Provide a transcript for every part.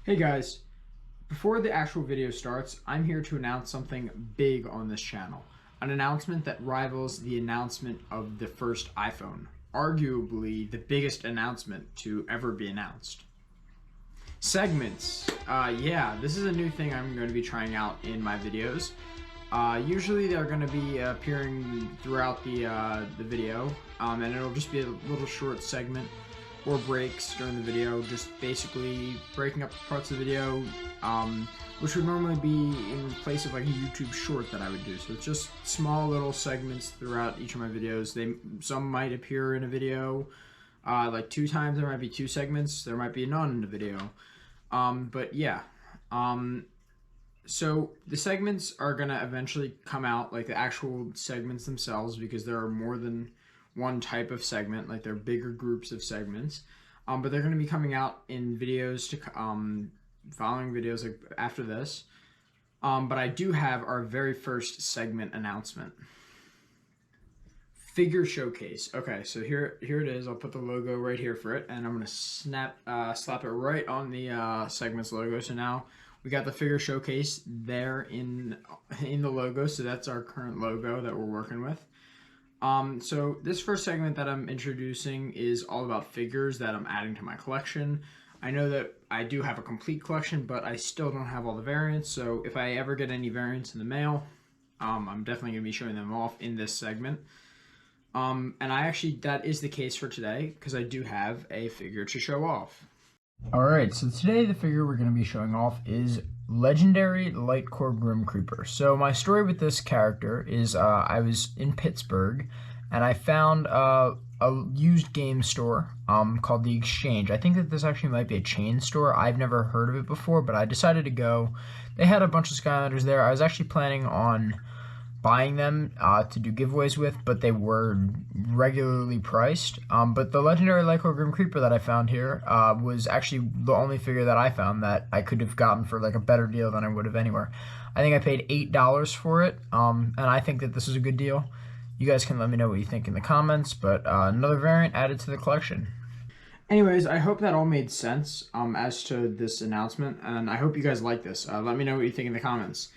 Hey guys, before the actual video starts, I'm here to announce something big on this channel. An announcement that rivals the announcement of the first iPhone. Arguably the biggest announcement to ever be announced. Segments. Yeah, this is a new thing I'm going to be trying out in my videos. Usually they're going to be appearing throughout the video, and it'll just be a little short segment or breaks during the video, just basically breaking up parts of the video, which would normally be in place of like a YouTube short that I would do. So it's just small little segments throughout each of my videos. Some might appear in a video like 2 times. There might be 2 segments. There might be none in the video. But yeah. So the segments are gonna eventually come out, like the actual segments themselves, because there are more than one type of segment. Like, they're bigger groups of segments, but they're going to be coming out in videos to following videos like after this. But I do have our very first segment announcement. Figure showcase. Okay, so here it is. I'll put the logo right here for it, and I'm going to slap it right on the segments logo. So now we got the figure showcase there in the logo. So that's our current logo that we're working with. So this first segment that I'm introducing is all about figures that I'm adding to my collection. I know that I do have a complete collection, but I still don't have all the variants. So if I ever get any variants in the mail, I'm definitely going to be showing them off in this segment. And that is the case for today, because I do have a figure to show off. Alright, so today the figure we're going to be showing off is Legendary Lightcore Grim Creeper. So my story with this character is I was in Pittsburgh and I found a used game store called The Exchange. I think that this actually might be a chain store. I've never heard of it before, but I decided to go. They had a bunch of Skylanders there. I was actually planning on buying them to do giveaways with, but they were regularly priced. But the Legendary Lightcore Grim Creeper that I found here was actually the only figure that I found that I could have gotten for like a better deal than I would have anywhere. I think I paid $8 for it, and I think that this is a good deal. You guys can let me know what you think in the comments, but another variant added to the collection. Anyways, I hope that all made sense as to this announcement, and I hope you guys like this. Let me know what you think in the comments.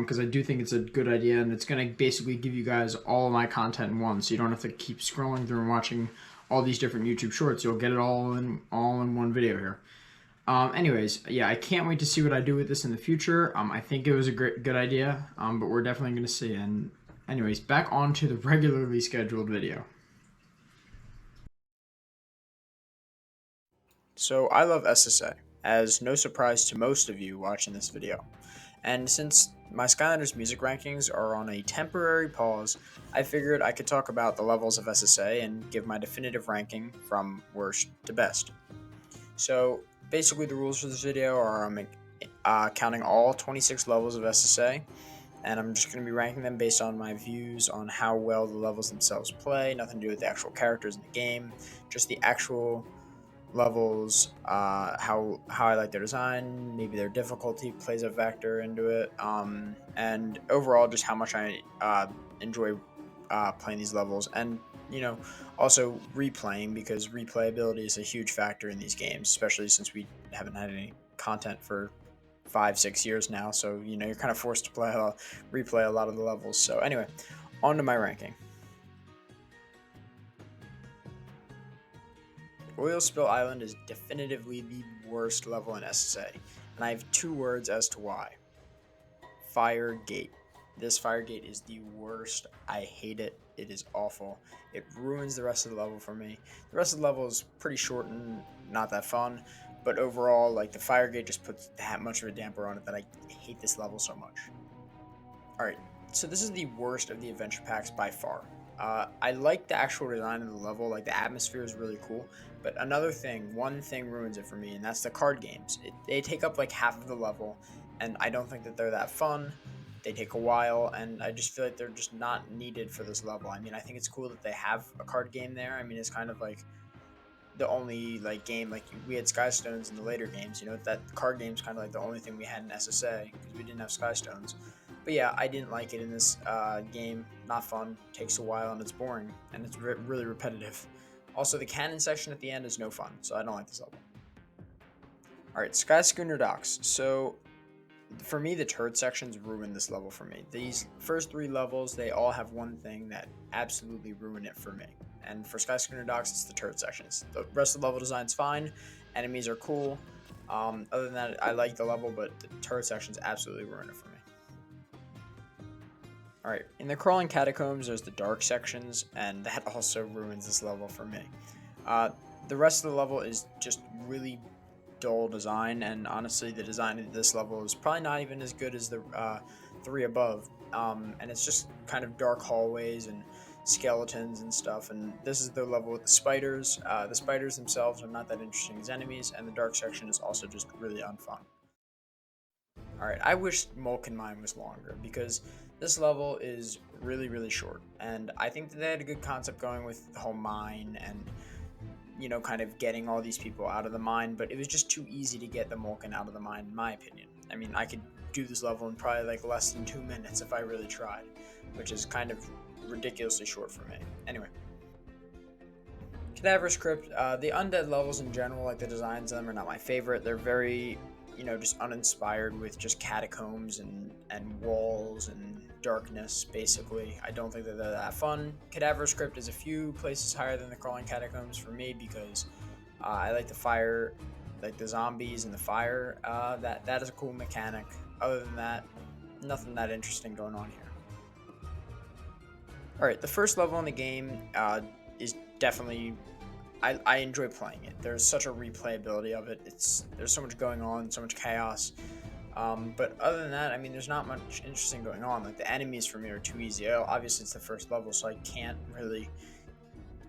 Because I do think it's a good idea, and it's going to basically give you guys all of my content in one, so you don't have to keep scrolling through and watching all these different YouTube shorts. You'll get it all in one video here. Anyways, yeah, I can't wait to see what I do with this in the future. I think it was a good idea, but we're definitely going to see. And anyways, back on to the regularly scheduled video. So I love SSA, as no surprise to most of you watching this video. And since my Skylanders music rankings are on a temporary pause, I figured I could talk about the levels of SSA and give my definitive ranking from worst to best. So basically the rules for this video are I'm counting all 26 levels of SSA, and I'm just going to be ranking them based on my views on how well the levels themselves play, nothing to do with the actual characters in the game, just the actual levels, how I like their design, maybe their difficulty plays a factor into it, and overall just how much I enjoy playing these levels, and also replaying, because replayability is a huge factor in these games, especially since we haven't had any content for 5-6 years now, so you're kind of forced to replay a lot of the levels. So anyway, on to my ranking. Oil Spill Island is definitively the worst level in SSA, and I have 2 words as to why. Fire Gate. This Fire Gate is the worst. I hate it. It is awful. It ruins the rest of the level for me. The rest of the level is pretty short and not that fun, but overall, like, the Fire Gate just puts that much of a damper on it that I hate this level so much. Alright, so this is the worst of the adventure packs by far. I like the actual design of the level, like the atmosphere is really cool, but one thing ruins it for me, and that's the card games. They take up like half of the level, and I don't think that they're that fun. They take a while, and I just feel like they're just not needed for this level. I mean, I think it's cool that they have a card game there. I mean, it's kind of like the only like game, like we had Skystones in the later games, that card game's kind of like the only thing we had in SSA, because we didn't have Skystones. But yeah, I didn't like it in this game. Not fun, takes a while, and it's boring, and it's really repetitive. Also, the cannon section at the end is no fun, so I don't like this level. All right, Sky Schooner Docks. So for me, the turret sections ruined this level for me. These first 3 levels, they all have one thing that absolutely ruined it for me. And for Sky Schooner Docks, it's the turret sections. The rest of the level design's fine. Enemies are cool. Other than that, I like the level, but the turret sections absolutely ruined it for me. Alright, in the Crawling Catacombs, there's the dark sections, and that also ruins this level for me. The rest of the level is just really dull design, and honestly, the design of this level is probably not even as good as the 3 above. And it's just kind of dark hallways and skeletons and stuff, and this is the level with the spiders. The spiders themselves are not that interesting as enemies, and the dark section is also just really unfun. Alright, I wish Molten Mine was longer, because this level is really short, and I think that they had a good concept going with the whole mine and, you know, kind of getting all these people out of the mine, but it was just too easy to get the Molten out of the mine, in my opinion. I mean, I could do this level in probably like less than 2 minutes if I really tried, which is kind of ridiculously short for me. Anyway. Cadaver's Crypt, the undead levels in general, like the designs of them, are not my favorite. They're very, you know, just uninspired with just catacombs and walls and darkness, basically. I don't think that they're that fun. Cadaver's Crypt is a few places higher than the Crawling Catacombs for me because I like the fire, like the zombies and the fire. That is a cool mechanic. Other than that, nothing that interesting going on here. Alright, the first level in the game is definitely... I enjoy playing it. There's such a replayability of it. There's so much going on, so much chaos. But other than that, I mean, there's not much interesting going on. Like, the enemies for me are too easy. Obviously, it's the first level, so I can't really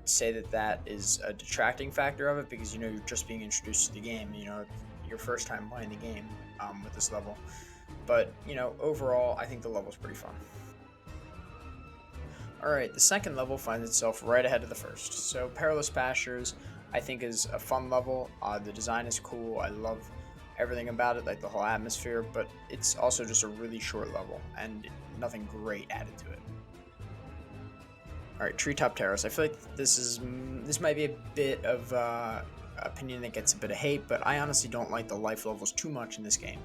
say that that is a detracting factor of it because, you know, you're just being introduced to the game. You know, your first time playing the game with this level. But, you know, overall, I think the level's pretty fun. Alright, the second level finds itself right ahead of the first. So Perilous Pastures, I think, is a fun level. The design is cool. I love everything about it, like the whole atmosphere, but it's also just a really short level and nothing great added to it. Alright, Treetop Terrace. I feel like this might be a bit of opinion that gets a bit of hate, but I honestly don't like the life levels too much in this game.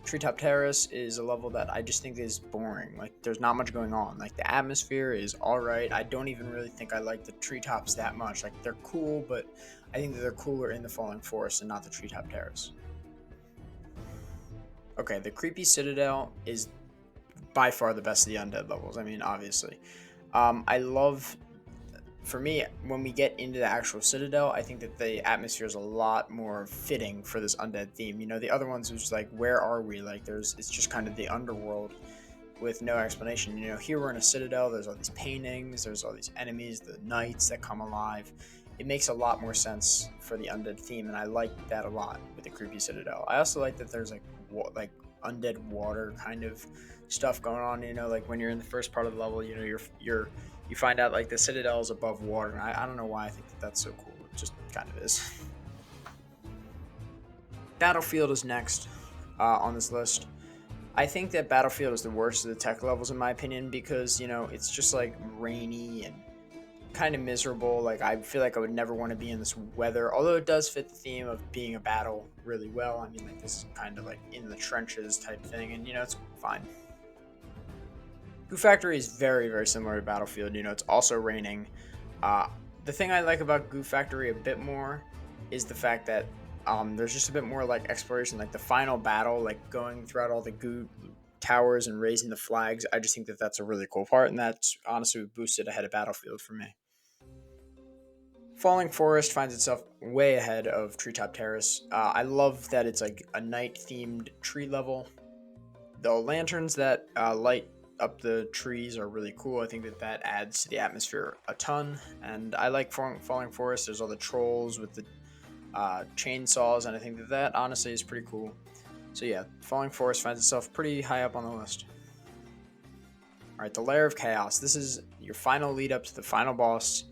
Treetop Terrace is a level that I just think is boring. Like, there's not much going on. Like, the atmosphere is alright. I don't even really think I like the treetops that much. Like, they're cool, but I think that they're cooler in the Falling Forest and not the Treetop Terrace. Okay, the Creepy Citadel is by far the best of the undead levels. I mean, obviously. I love... For me, when we get into the actual Citadel, I think that the atmosphere is a lot more fitting for this undead theme. You know, the other ones was just like, where are we? Like, it's just kind of the underworld with no explanation. You know, here we're in a Citadel, there's all these paintings, there's all these enemies, the knights that come alive. It makes a lot more sense for the undead theme, and I like that a lot with the Creepy Citadel. I also like that there's like undead water kind of stuff going on. You know, like when you're in the first part of the level, you know, you find out like the Citadel is above water, and I don't know why I think that that's so cool. It just kind of is. Battlefield is next on this list. I think that Battlefield is the worst of the tech levels in my opinion because, you know, it's just like rainy and kind of miserable. Like, I feel like I would never want to be in this weather, although it does fit the theme of being a battle really well. I mean, like, this is kind of like in the trenches type thing, and, you know, it's fine. Goo Factory is very similar to Battlefield. You know, it's also raining. The thing I like about Goo Factory a bit more is the fact that there's just a bit more like exploration, like the final battle, like going throughout all the goo towers and raising the flags. I just think that that's a really cool part, and that's honestly boosted ahead of Battlefield for me. Falling Forest finds itself way ahead of Treetop Terrace. I love that it's like a night-themed tree level. The lanterns that light up the trees are really cool. I think that adds to the atmosphere a ton, and I like Falling Forest. There's all the trolls with the chainsaws, and I think that honestly is pretty cool. So yeah, Falling Forest finds itself pretty high up on the list. Alright, the Lair of Chaos. This is your final lead up to the final boss.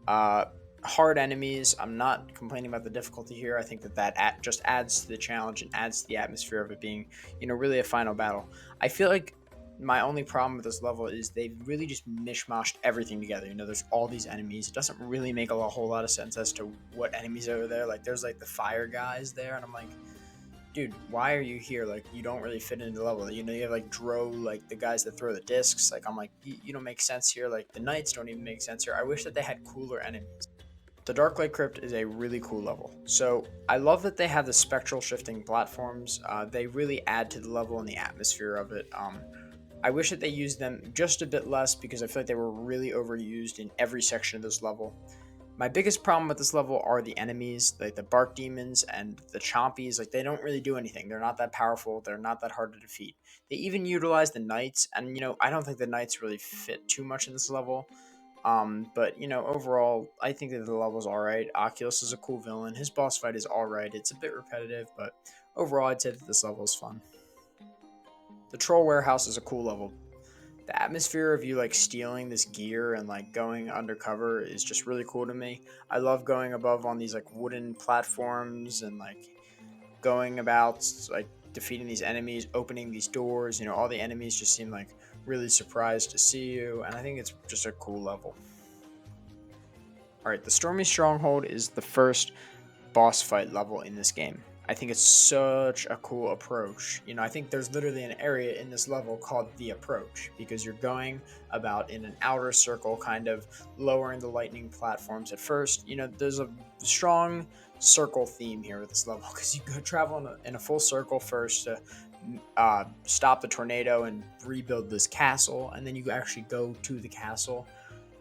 Hard enemies. I'm not complaining about the difficulty here. I think that just adds to the challenge and adds to the atmosphere of it being, you know, really a final battle. I feel like my only problem with this level is they've really just mishmashed everything together. You know, there's all these enemies. It doesn't really make a whole lot of sense as to what enemies are there. Like, there's like the fire guys there, and I'm like, dude, why are you here? Like, you don't really fit into the level. You know, you have like Dro, like the guys that throw the discs. Like, I'm like, you don't make sense here. Like, the knights don't even make sense here. I wish that they had cooler enemies. The Darklight Crypt is a really cool level. So I love that they have the spectral shifting platforms. They really add to the level and the atmosphere of it. I wish that they used them just a bit less because I feel like they were really overused in every section of this level. My biggest problem with this level are the enemies, like the bark demons and the chompies. Like, they don't really do anything. They're not that powerful. They're not that hard to defeat. They even utilize the knights, and I don't think the knights really fit too much in this level. But overall, I think that the level's alright. Oculus is a cool villain. His boss fight is alright. It's a bit repetitive, but overall, I'd say that this level is fun. The Troll Warehouse is a cool level. The atmosphere of you like stealing this gear and like going undercover is just really cool to me. I love going above on these like wooden platforms and like going about like defeating these enemies, opening these doors. All the enemies just seem like really surprised to see you, and I think it's just a cool level. Alright, the Stormy Stronghold is the first boss fight level in this game. I think it's such a cool approach. I think there's literally an area in this level called the approach because you're going about in an outer circle, kind of lowering the lightning platforms at first. There's a strong circle theme here with this level because you go travel in a full circle first to stop the tornado and rebuild this castle, and then you actually go to the castle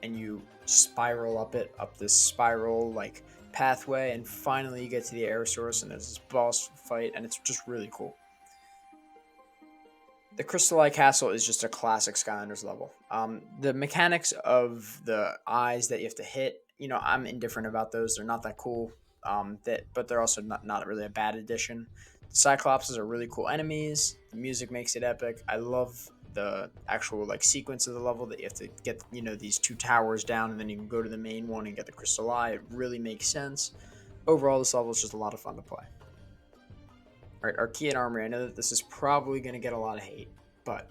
and you spiral up this spiral like pathway, and finally you get to the air source and there's this boss fight, and it's just really cool. The Crystal Eye Castle is just a classic Skylanders level. The mechanics of the eyes that you have to hit, I'm indifferent about those. They're not that cool, but they're also not really a bad addition. The Cyclopses are really cool enemies. The music makes it epic. I love the actual like sequence of the level that you have to get these two towers down, and then you can go to the main one and get the Crystal Eye. It really makes sense. Overall, this level is just a lot of fun to play. Alright, Archaean Armory. I know that this is probably going to get a lot of hate, but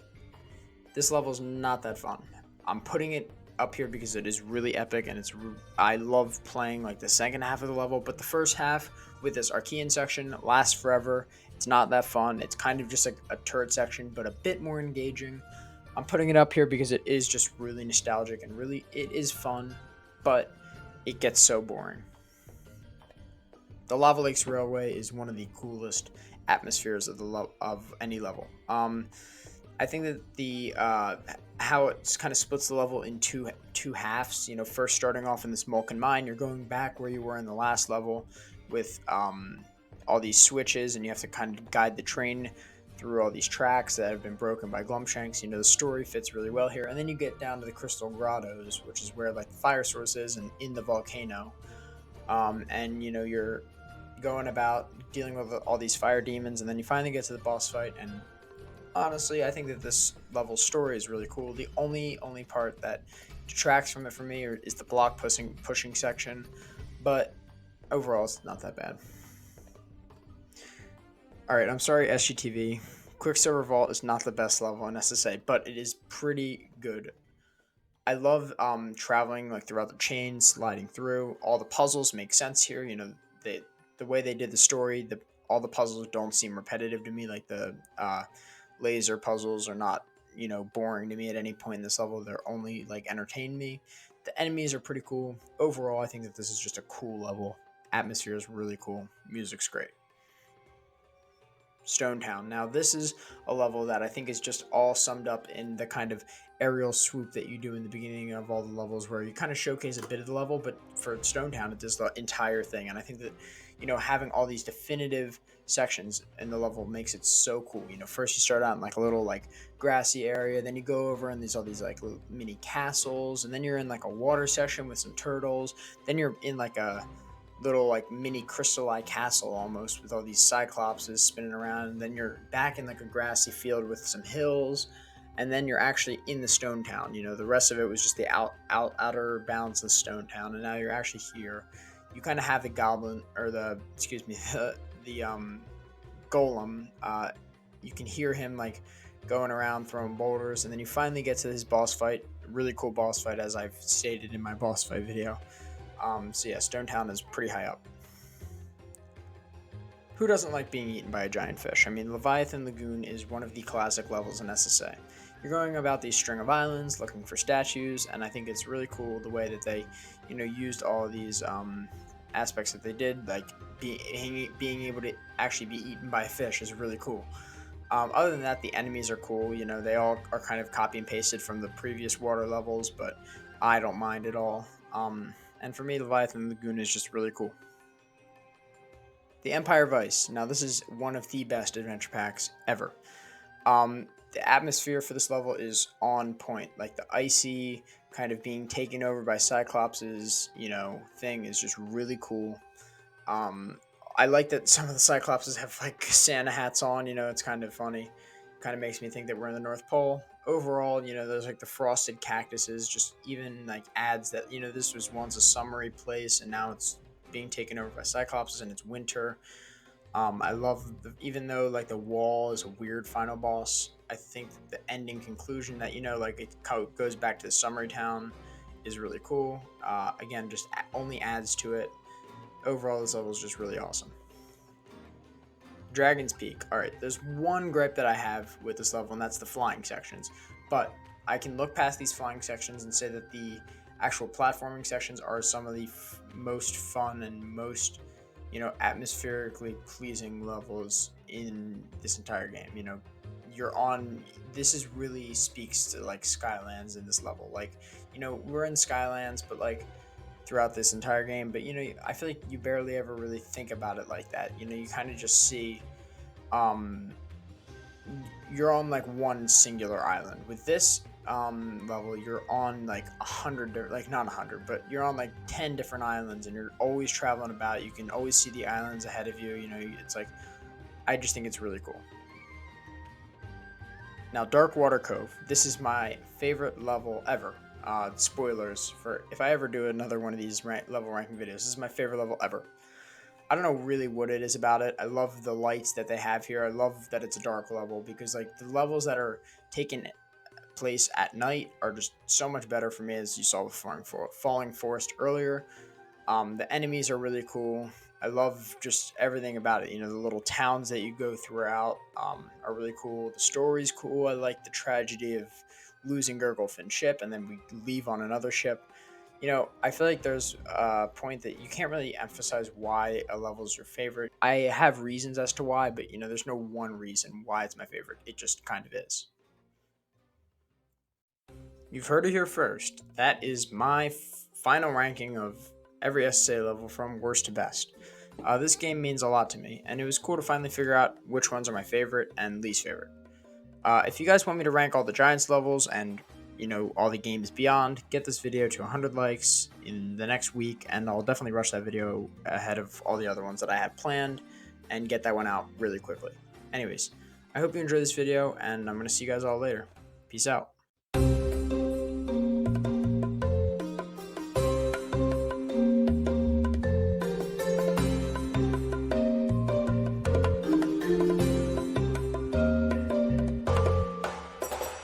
this level is not that fun. I'm putting it up here because it is really epic, and I love playing like the second half of the level, but the first half with this Archaean section lasts forever. It's not that fun. It's kind of just like a turret section, but a bit more engaging. I'm putting it up here because it is just really nostalgic and it is fun, but it gets so boring. The Lava Lakes Railway is one of the coolest atmospheres of any level. I think that the how it kind of splits the level in two halves. First starting off in this Molten Mine, you're going back where you were in the last level with all these switches, and you have to kind of guide the train through all these tracks that have been broken by Glumshanks. The story fits really well here, and then you get down to the Crystal Grottos, which is where like the fire source is, and in the volcano. And you're going about dealing with all these fire demons, and then you finally get to the boss fight. And honestly, I think that this level's story is really cool. The only part that detracts from it for me is the block pushing section, but overall it's not that bad. Alright, I'm sorry SGTV. Quicksilver Vault is not the best level on SSA, but it is pretty good. I love traveling like throughout the chain, sliding through. All the puzzles make sense here. The way they did the story, all the puzzles don't seem repetitive to me. Like the laser puzzles are not boring to me at any point in this level. They're only like entertain me. The enemies are pretty cool. Overall, I think that this is just a cool level. Atmosphere is really cool. Music's great. Stone Town. Now, this is a level that I think is just all summed up in the kind of aerial swoop that you do in the beginning of all the levels, where you kind of showcase a bit of the level, but for Stone Town, it does the entire thing. And I think that, having all these definitive sections in the level makes it so cool. First you start out in like a little like grassy area, then you go over and there's all these like little mini castles, and then you're in like a water section with some turtles, then you're in like a little like mini Crystal Eye Castle almost with all these Cyclopses spinning around, and then you're back in like a grassy field with some hills, and then you're actually in the Stone Town. The rest of it was just the outer bounds of Stone Town, and now you're actually here. You kind of have the goblin, or the golem. You can hear him like going around throwing boulders, and then you finally get to his boss fight. Really cool boss fight, as I've stated in my boss fight video. So yeah, Stone Town is pretty high up. Who doesn't like being eaten by a giant fish? I mean, Leviathan Lagoon is one of the classic levels in SSA. You're going about these string of islands looking for statues, and I think it's really cool the way that they, used all of these aspects that they did, like being able to actually be eaten by a fish is really cool. Other than that, the enemies are cool. They all are kind of copy and pasted from the previous water levels, but I don't mind at all. And for me, Leviathan Lagoon is just really cool. The Empire of Ice. Now, this is one of the best adventure packs ever. The atmosphere for this level is on point. Like the icy kind of being taken over by Cyclops's, thing is just really cool. I like that some of the Cyclopses have like Santa hats on. It's kind of funny. Kind of makes me think that we're in the North Pole. Overall, there's like the frosted cactuses, just even like adds that this was once a summery place and now it's being taken over by Cyclopses and it's winter. I love even though like the wall is a weird final boss, I think that the ending conclusion that like it goes back to the summery town is really cool. Again, just only adds to it. Overall, this level is just really awesome. Dragon's Peak. Alright, there's one gripe that I have with this level, and that's the flying sections. But I can look past these flying sections and say that the actual platforming sections are some of the most fun and most, atmospherically pleasing levels in this entire game. This is really speaks to like Skylands in this level. Like, we're in Skylands, but like throughout this entire game, but I feel like you barely ever really think about it like that. You kind of just see you're on like one singular island. With this level, you're on like 100, like not 100, but you're on like 10 different islands, and you're always traveling about. You can always see the islands ahead of you. It's like, I just think it's really cool. Now, Dark Water Cove. This is my favorite level ever. Spoilers for if I ever do another one of these level ranking videos. This is my favorite level ever. I don't know really what it is about it. I love the lights that they have here. I love that it's a dark level because like the levels that are taking place at night are just so much better for me, as you saw with Falling Forest earlier. The enemies are really cool. I love just everything about it. The little towns that you go throughout are really cool. The story's cool. I like the tragedy of losing Gurglefin's ship and then we leave on another ship. I feel like there's a point that you can't really emphasize why a level is your favorite. I have reasons as to why, but there's no one reason why it's my favorite. It just kind of is. You've heard it here first. That is my final ranking of every SSA level from worst to best. This game means a lot to me, and it was cool to finally figure out which ones are my favorite and least favorite. If you guys want me to rank all the Giants levels and all the games beyond, get this video to 100 likes in the next week, and I'll definitely rush that video ahead of all the other ones that I have planned and get that one out really quickly. Anyways, I hope you enjoyed this video, and I'm going to see you guys all later. Peace out.